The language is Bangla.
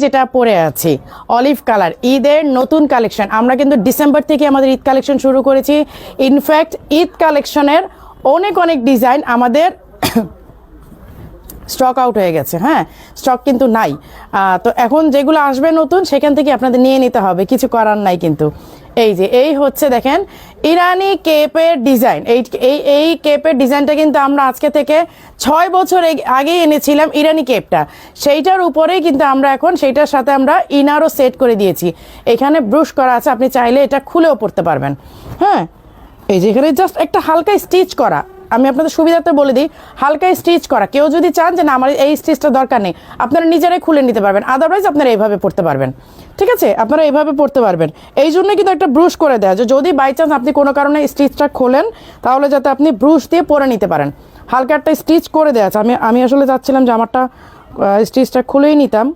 যেটা পরে আছি অলিভ কালার, ঈদের নতুন কালেকশন। আমরা কিন্তু ডিসেম্বর থেকে আমাদের ঈদ কালেকশন শুরু করেছি। ইনফ্যাক্ট ঈদ কালেকশনের অনেক অনেক ডিজাইন আমাদের স্টক আউট হয়ে গেছে। হ্যাঁ, স্টক কিন্তু নাই। তো এখন যেগুলো আসবে নতুন সেখান থেকে আপনাদের নিয়ে নিতে হবে, কিছু করার নাই। কিন্তু এই হচ্ছে দেখেন ইরানি কেপের ডিজাইন। এই কেপের ডিজাইনটা কিন্তু আমরা আজকে থেকে 6 বছর আগে এনেছিলাম ইরানি কেপটা, সেইটার উপরেই কিন্তু আমরা এখন সেইটার সাথে আমরা ইনারও সেট করে দিয়েছি। এখানে ব্রুশ করা আছে, আপনি চাইলে এটা খুলেও পড়তে পারবেন। হ্যাঁ, এই যে এখানে জাস্ট একটা হালকা স্টিচ করা, আমি আপনাদের সুবিধাতে বলে দিই, হালকা স্টিচ করা। কেউ যদি চান যে না আমার এই স্টিচটা দরকার নেই, আপনারা নিজেরাই খুলে নিতে পারবেন। আদারওয়াইজ আপনারা এইভাবে পড়তে পারবেন। ঠিক আছে, আপনারা এইভাবে পড়তে পারবেন। এই জন্যই কিন্তু একটা ব্রুশ করে দেওয়া, যে যদি বাই চান্স আপনি কোনো কারণে স্টিচটা খোলেন তাহলে যাতে আপনি ব্রুশ দিয়ে পরে নিতে পারেন। হালকা একটা স্টিচ করে দেওয়া আছে। আমি আসলে চাচ্ছিলাম যে আমারটা স্টিচটা খুলেই নিতাম।